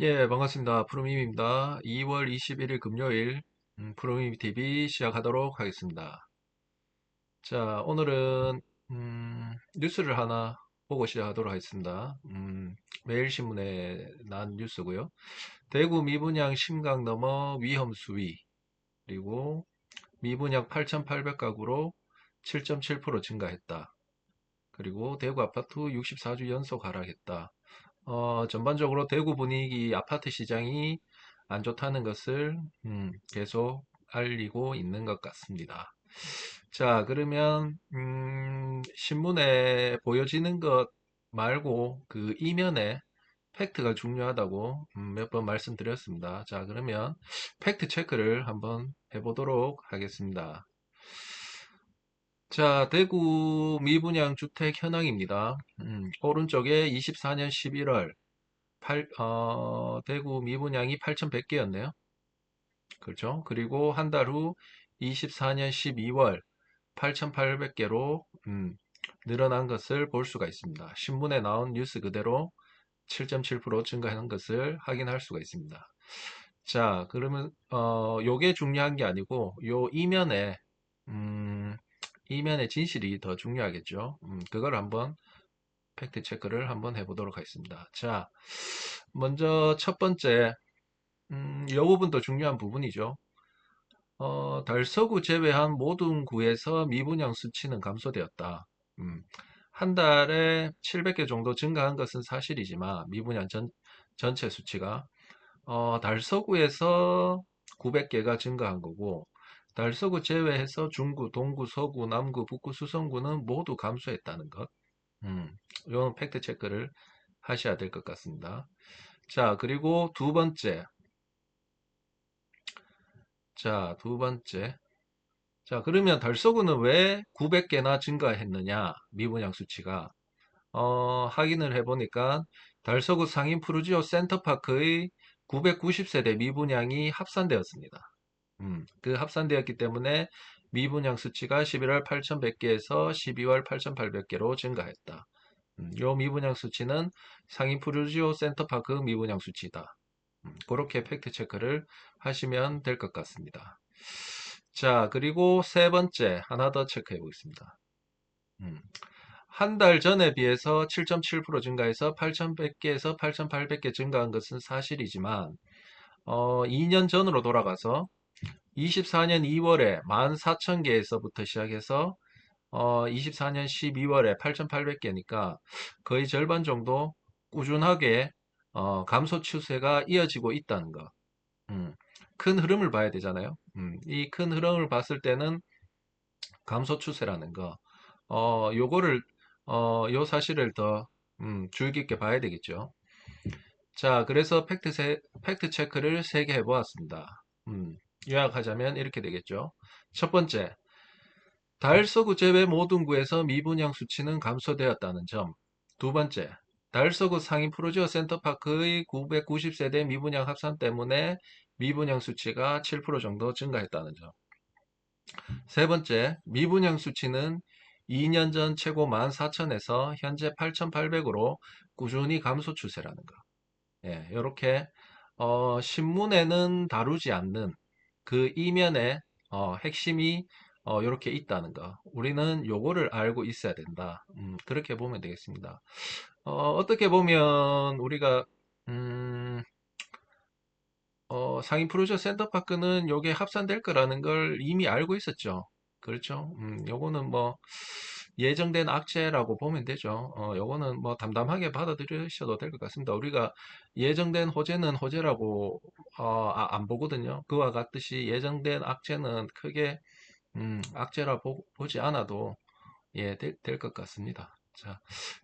예, 반갑습니다. 프로님입니다. 2월 21일 금요일 프로님 TV 시작하도록 하겠습니다. 자, 오늘은 뉴스를 하나 보고 시작하도록 하겠습니다. 매일신문에 난 뉴스고요. 대구 미분양 심각 넘어 위험 수위, 그리고 미분양 8,800가구로 7.7% 증가했다. 그리고 대구 아파트 64주 연속 하락했다. 전반적으로 대구 분위기 아파트 시장이 안 좋다는 것을 계속 알리고 있는 것 같습니다. 자, 그러면 신문에 보여지는 것 말고 그 이면에 팩트가 중요하다고 몇 번 말씀드렸습니다. 자, 그러면 팩트 체크를 한번 해보도록 하겠습니다. 자, 대구 미분양 주택 현황입니다. 오른쪽에 24년 11월 대구 미분양이 8,100개였네요. 그렇죠? 그리고 한 달 후 24년 12월 8,800개로 늘어난 것을 볼 수가 있습니다. 신문에 나온 뉴스 그대로 7.7% 증가한 것을 확인할 수가 있습니다. 자, 그러면 요게 중요한 게 아니고 요 음, 이면의 진실이 더 중요하겠죠. 그걸 한번 팩트 체크를 한번 해보도록 하겠습니다. 자, 먼저 첫 번째, 이 부분도 중요한 부분이죠. 달서구 제외한 모든 구에서 미분양 수치는 감소되었다. 음, 한 달에 700개 정도 증가한 것은 사실이지만 미분양 전체 수치가 달서구에서 900개가 증가한 거고 달서구 제외해서 중구, 동구, 서구, 남구, 북구, 수성구는 모두 감소했다는 것. 이런 팩트 체크를 하셔야 될 것 같습니다. 자, 그리고 두 번째. 자, 두 번째. 자, 그러면 달서구는 왜 900개나 증가했느냐? 미분양 수치가. 확인을 해보니까 달서구 상인 푸르지오 센터파크의 990세대 미분양이 합산되었습니다. 그 합산되었기 때문에 미분양 수치가 11월 8,100개에서 12월 8,800개로 증가했다. 요 미분양 수치는 상인 푸르지오 센터파크 미분양 수치다. 그렇게 팩트 체크를 하시면 될 것 같습니다. 자, 그리고 세 번째 하나 더 체크해 보겠습니다. 한 달 전에 비해서 7.7% 증가해서 8,100개에서 8,800개 증가한 것은 사실이지만 2년 전으로 돌아가서 24년 2월에 14,000개에서부터 시작해서 24년 12월에 8,800개니까 거의 절반 정도 꾸준하게 감소 추세가 이어지고 있다는 거. 음, 큰 흐름을 봐야 되잖아요. 이 큰 흐름을 봤을 때는 감소 추세라는 거. 요거를, 요 사실을 더, 주의 깊게 봐야 되겠죠. 자, 그래서 팩트 체크를 3개 해보았습니다. 요약하자면 이렇게 되겠죠. 첫 번째, 달서구 제외 모든 구에서 미분양 수치는 감소되었다는 점. 두 번째, 달서구 상인 프로지오 센터파크의 990세대 미분양 합산 때문에 미분양 수치가 7% 정도 증가했다는 점. 세 번째, 미분양 수치는 2년 전 최고 14,000에서 현재 8,800으로 꾸준히 감소 추세라는 거. 예, 이렇게 신문에는 다루지 않는 그 이면에 핵심이 이렇게 있다는 거. 우리는 요거를 알고 있어야 된다. 그렇게 보면 되겠습니다. 어떻게 보면 우리가 음, 상인 프로젝트 센터파크는 요게 합산될 거라는 걸 이미 알고 있었죠. 그렇죠. 요거는 뭐 예정된 악재라고 보면 되죠. 요거는 뭐 담담하게 받아들이셔도 될 것 같습니다. 우리가 예정된 호재는 호재라고 안 보거든요. 그와 같듯이 예정된 악재는 크게 악재라 보지 않아도 예, 될 것 같습니다. 자,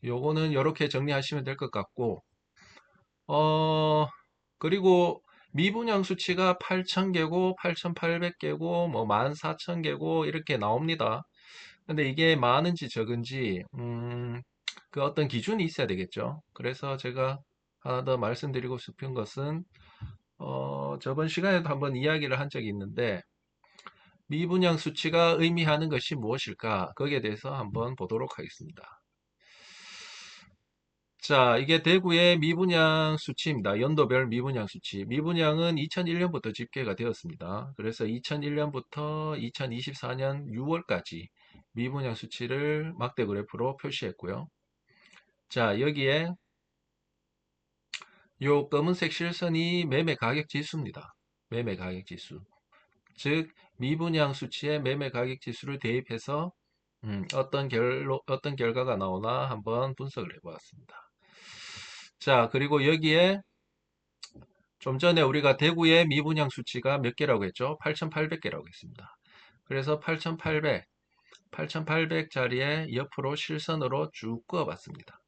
요거는 요렇게 정리하시면 될 것 같고 어, 그리고 미분양 수치가 8,000개고, 8,800개고, 뭐 14,000개고 이렇게 나옵니다. 근데 이게 많은지 적은지 그 어떤 기준이 있어야 되겠죠. 그래서 제가 하나 더 말씀드리고 싶은 것은 저번 시간에도 한번 이야기를 한 적이 있는데 미분양 수치가 의미하는 것이 무엇일까? 거기에 대해서 한번 보도록 하겠습니다. 자, 이게 대구의 미분양 수치입니다. 연도별 미분양 수치. 미분양은 2001년부터 집계가 되었습니다. 그래서 2001년부터 2024년 6월까지 미분양 수치를 막대 그래프로 표시했고요. 자, 여기에 요 검은색 실선이 매매 가격 지수입니다. 매매 가격 지수. 즉, 미분양 수치에 매매 가격 지수를 대입해서 어떤 결과가 나오나 한번 분석을 해보았습니다. 자, 그리고 여기에 좀 전에 우리가 대구의 미분양 수치가 몇 개라고 했죠? 8,800개라고 했습니다. 그래서 8,800짜리에 옆으로 실선으로 쭉 그어봤습니다.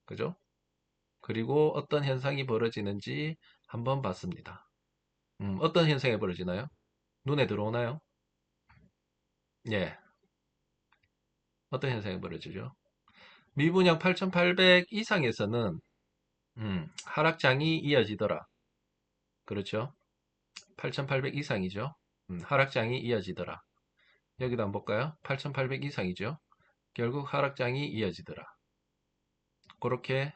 그죠? 그리고 어떤 현상이 벌어지는지 한번 봤습니다. 어떤 현상이 벌어지나요? 눈에 들어오나요? 예, 어떤 현상이 벌어지죠? 미분양 8,800 이상에서는 하락장이 이어지더라. 그렇죠? 8,800 이상이죠? 하락장이 이어지더라. 여기도 한번 볼까요? 8,800 이상이죠? 결국 하락장이 이어지더라. 그렇게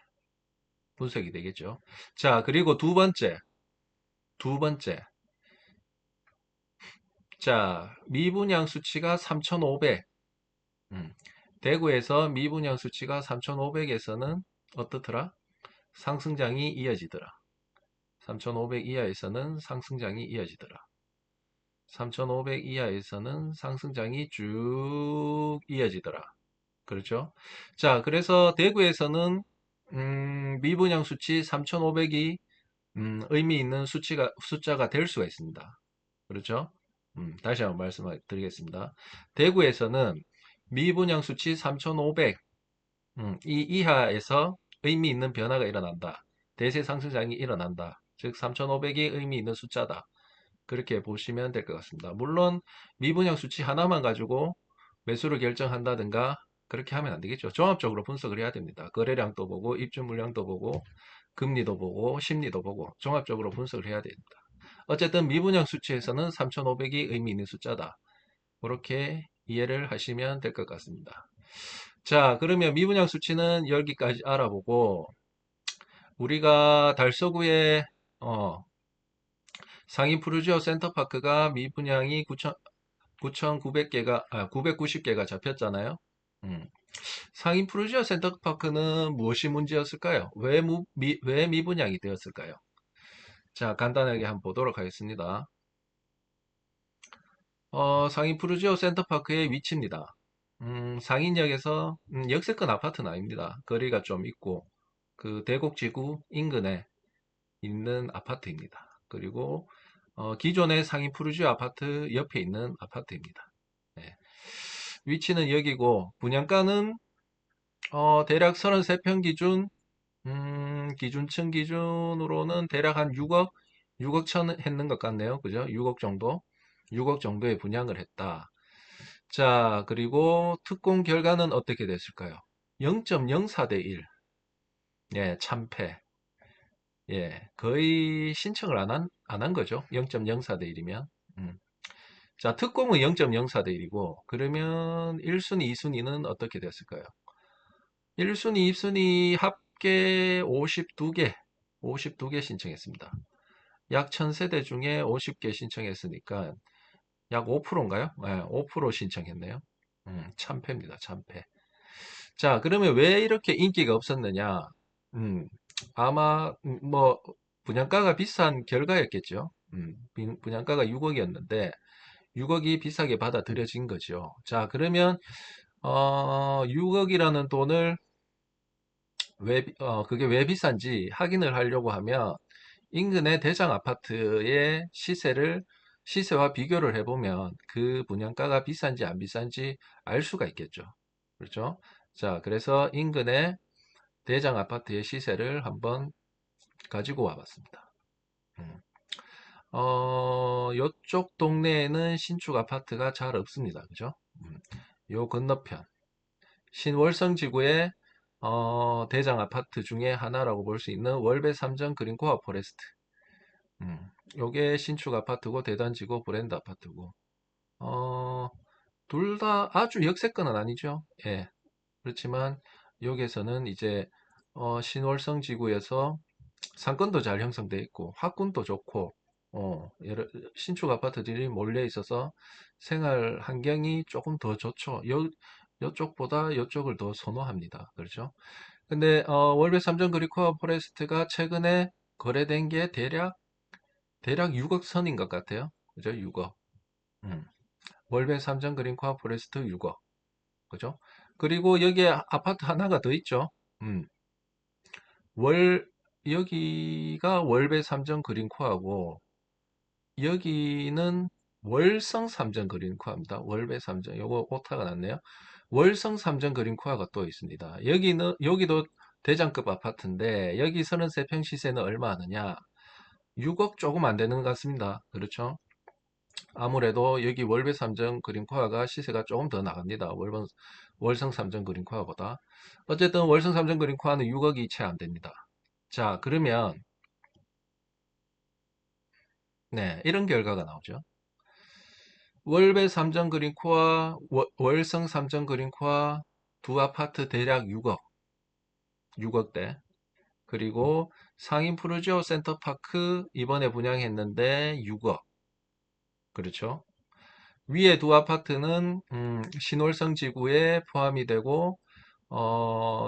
분석이 되겠죠. 자, 그리고 두 번째. 자, 미분양 수치가 3,500. 대구에서 미분양 수치가 3,500에서는 어떻더라? 상승장이 이어지더라. 3,500 이하에서는 상승장이 이어지더라. 3,500 이하에서는 상승장이 쭉 이어지더라. 그렇죠? 자, 그래서 대구에서는 미분양 수치 3,500이 의미 있는 숫자가 될 수가 있습니다. 그렇죠? 다시 한번 말씀드리겠습니다. 대구에서는 미분양 수치 3,500 이 이하에서 의미 있는 변화가 일어난다. 대세 상승장이 일어난다. 즉 3,500이 의미 있는 숫자다. 그렇게 보시면 될 것 같습니다. 물론 미분양 수치 하나만 가지고 매수를 결정한다든가 그렇게 하면 안 되겠죠. 종합적으로 분석을 해야 됩니다. 거래량도 보고 입주 물량도 보고 금리도 보고 심리도 보고 종합적으로 분석을 해야 됩니다. 어쨌든 미분양 수치에서는 3,500이 의미 있는 숫자다. 그렇게 이해를 하시면 될 것 같습니다. 자, 그러면 미분양 수치는 여기까지 알아보고 우리가 달서구에 상인 푸르지오 센터파크가 미분양이 9,900개가 990개가 잡혔잖아요. 음. 상인 푸르지오 센터파크는 무엇이 문제였을까요? 왜 미분양이 되었을까요? 자, 간단하게 한번 보도록 하겠습니다. 상인 푸르지오 센터파크의 위치입니다. 상인역에서 역세권 아파트는 아닙니다. 거리가 좀 있고 그 대곡지구 인근에 있는 아파트입니다. 그리고 기존의 상인 푸르지오 아파트 옆에 있는 아파트입니다. 네. 위치는 여기고 분양가는 대략 33평 기준층 기준으로는 대략 한 6억 천 했는 것 같네요. 그죠? 6억 정도의 분양을 했다. 자, 그리고 특공 결과는 어떻게 됐을까요? 0.04 대 1. 예, 참패. 예, 거의 신청을 안 한 거죠. 0.04 대 1이면. 자, 특공은 0.04 대 1이고, 그러면 1순위, 2순위는 어떻게 됐을까요? 1순위, 2순위 합계 52개 신청했습니다. 약 1000세대 중에 50개 신청했으니까 약 5%인가요? 네, 5% 신청했네요. 참패입니다. 참패. 자, 그러면 왜 이렇게 인기가 없었느냐? 음, 아마 뭐 분양가가 비싼 결과였겠죠. 분양가가 6억이었는데 6억이 비싸게 받아들여진 거죠. 자, 그러면 6억이라는 돈을 그게 왜 비싼지 확인을 하려고 하면 인근의 대장 아파트의 시세와 비교를 해보면 그 분양가가 비싼지 안 비싼지 알 수가 있겠죠. 그렇죠? 자, 그래서 인근의 대장 아파트의 시세를 한번 가지고 와봤습니다. 음. 요쪽 동네에는 신축 아파트가 잘 없습니다. 그죠? 요 건너편 신월성 지구의 대장 아파트 중에 하나라고 볼 수 있는 월배 삼정 그린코어 포레스트. 요게 신축 아파트고 대단지고 브랜드 아파트고 어, 둘 다 아주 역세권은 아니죠. 예. 그렇지만 여기에서는 이제 신월성 지구에서 상권도 잘 형성돼 있고 학군도 좋고 신축 아파트들이 몰려 있어서 생활 환경이 조금 더 좋죠. 요쪽보다 요쪽을 더 선호합니다. 그렇죠? 근데 월배 삼정 그리코어 포레스트가 최근에 거래된 게 대략 6억 선인 것 같아요. 그죠? 6억. 음. 월배 삼정 그린코어 포레스트 6억. 그죠? 그리고 여기에 아파트 하나가 더 있죠. 음. 월 여기가 월배 삼정 그린코어고 여기는 월성 삼정 그린코어입니다. 월배 삼정. 요거 오타가 났네요. 월성 삼정 그린코어가 또 있습니다. 여기도 대장급 아파트인데 여기 33평 시세는 얼마 하느냐? 6억 조금 안 되는 것 같습니다. 그렇죠? 아무래도 여기 월배 삼정 그린코어가 시세가 조금 더 나갑니다. 월성 삼정 그린코어보다. 어쨌든 월성 삼정 그린코어는 6억이 채 안 됩니다. 자, 그러면 네, 이런 결과가 나오죠. 월배 삼정 그린코어, 월성 삼정 그린코어 두 아파트 대략 6억대. 그리고 상인 푸르지오 센터파크 이번에 분양했는데 6억. 그렇죠? 위에 두 아파트는 신월성 지구에 포함이 되고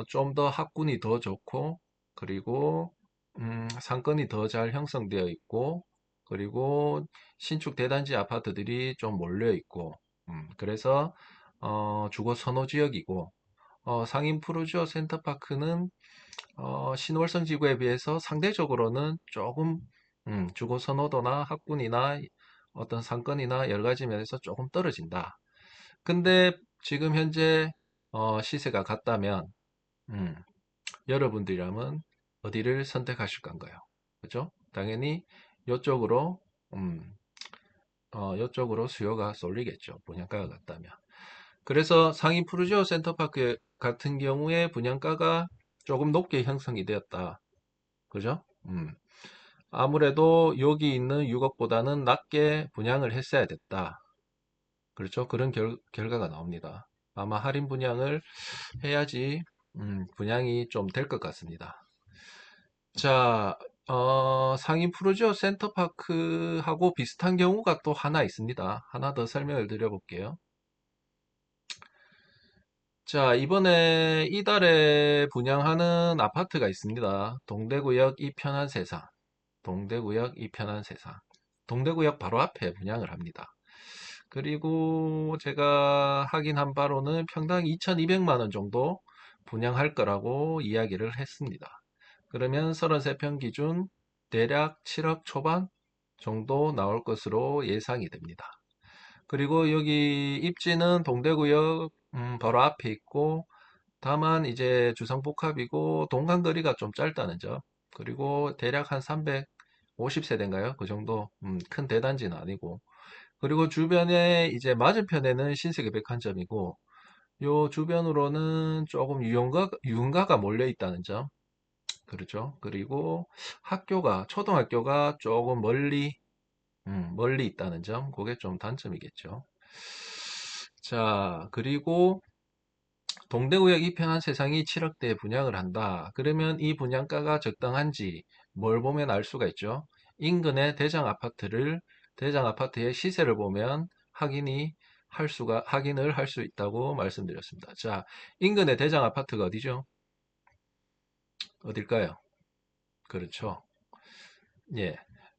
좀 더 학군이 더 좋고 그리고 상권이 더 잘 형성되어 있고 그리고 신축 대단지 아파트들이 좀 몰려 있고 그래서 주거 선호 지역이고 상인 푸르지오 센터파크는 신월성 지구에 비해서 상대적으로는 조금 주거 선호도나 학군이나 어떤 상권이나 여러 가지 면에서 조금 떨어진다. 근데 지금 현재 시세가 같다면 음, 여러분들이라면 어디를 선택하실 건가요? 그죠? 당연히 이쪽으로 이쪽으로 수요가 쏠리겠죠. 분양가가 같다면. 그래서 상인 푸르지오 센터파크 같은 경우에 분양가가 조금 높게 형성이 되었다. 그죠? 아무래도 여기 있는 6억보다는 낮게 분양을 했어야 됐다. 그렇죠? 그런 결과가 나옵니다. 아마 할인 분양을 해야지 분양이 좀 될 것 같습니다. 자, 상인 푸르지오 센터파크하고 비슷한 경우가 또 하나 있습니다. 하나 더 설명을 드려볼게요. 자, 이번에 이달에 분양하는 아파트가 있습니다. 동대구역 이편한 세상. 동대구역 이편한 세상. 동대구역 바로 앞에 분양을 합니다. 그리고 제가 확인한 바로는 평당 2,200만 원 정도 분양할 거라고 이야기를 했습니다. 그러면 33평 기준 대략 7억 초반 정도 나올 것으로 예상이 됩니다. 그리고 여기 입지는 동대구역 바로 앞에 있고 다만 이제 주상복합이고 동간거리가 좀 짧다는 점. 그리고 대략 한 350세대인가요? 그 정도 큰 대단지는 아니고. 그리고 주변에 이제 맞은편에는 신세계 백화점이고 요 주변으로는 조금 유흥가가 몰려 있다는 점. 그렇죠. 그리고 초등학교가 조금 멀리 있다는 점. 그게 좀 단점이겠죠. 자, 그리고 동대구역 이편한 세상이 7억대에 분양을 한다. 그러면 이 분양가가 적당한지 뭘 보면 알 수가 있죠. 인근의 대장 아파트의 시세를 보면 확인을 할 수 있다고 말씀드렸습니다. 자, 인근의 대장 아파트가 어디죠? 어딜까요? 그렇죠. 예.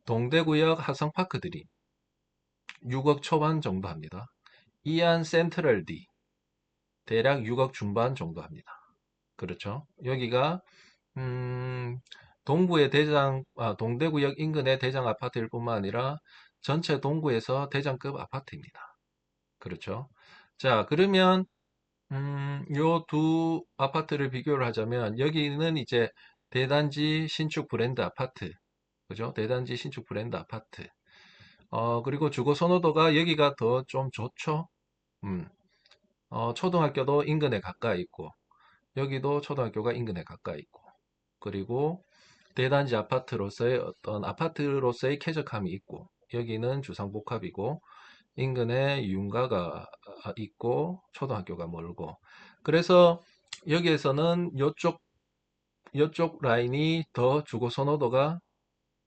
동대구역 하성파크들이 6억 초반 정도 합니다. 이안 센트럴 D 대략 6억 중반 정도 합니다. 그렇죠. 여기가 음, 동대구역 인근의 대장 아파트일 뿐만 아니라 전체 동구에서 대장급 아파트입니다. 그렇죠. 자, 그러면 요 두 아파트를 비교를 하자면 여기는 이제 대단지 신축 브랜드 아파트. 그죠? 대단지 신축 브랜드 아파트. 그리고 주거 선호도가 여기가 더 좀 좋죠. 음, 초등학교도 인근에 가까이 있고 여기도 초등학교가 인근에 가까이 있고 그리고 대단지 아파트로서의 쾌적함이 있고 여기는 주상복합이고 인근에 유흥가가 있고 초등학교가 멀고 그래서 여기에서는 이쪽 이쪽 라인이 더 주거 선호도가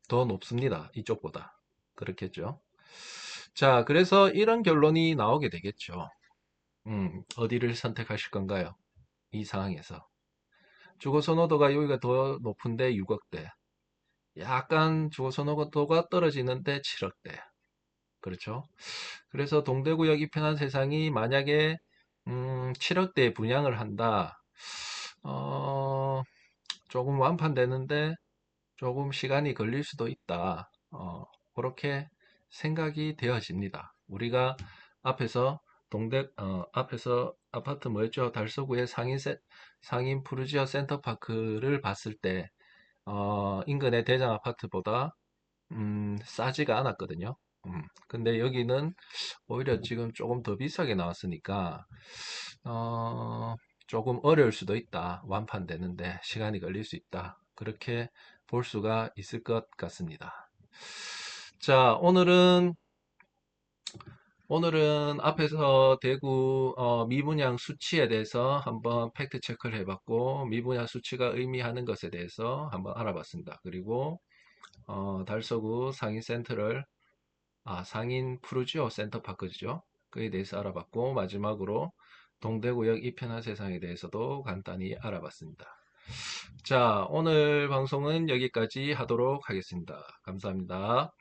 더 높습니다. 이쪽보다. 그렇겠죠. 자, 그래서 이런 결론이 나오게 되겠죠. 어디를 선택하실 건가요? 이 상황에서. 주거 선호도가 여기가 더 높은데 6억대. 약간 주거 선호도가 떨어지는데 7억대. 그렇죠. 그래서 동대구역 이편한 세상이 만약에 7억대에 분양을 한다. 어, 조금 완판되는데 조금 시간이 걸릴 수도 있다. 그렇게 생각이 되어집니다. 우리가 앞에서 앞에서 아파트 뭐였죠? 달서구의 상인 푸르지오 센터파크를 봤을 때, 인근의 대장 아파트보다, 싸지가 않았거든요. 근데 여기는 오히려 지금 조금 더 비싸게 나왔으니까, 어, 조금 어려울 수도 있다. 완판되는데 시간이 걸릴 수 있다. 그렇게 볼 수가 있을 것 같습니다. 자, 오늘은 앞에서 대구 미분양 수치에 대해서 한번 팩트 체크를 해봤고, 미분양 수치가 의미하는 것에 대해서 한번 알아봤습니다. 그리고 달서구 상인 푸르지오 센터파크죠. 그에 대해서 알아봤고, 마지막으로 동대구역 이편한 세상에 대해서도 간단히 알아봤습니다. 자, 오늘 방송은 여기까지 하도록 하겠습니다. 감사합니다.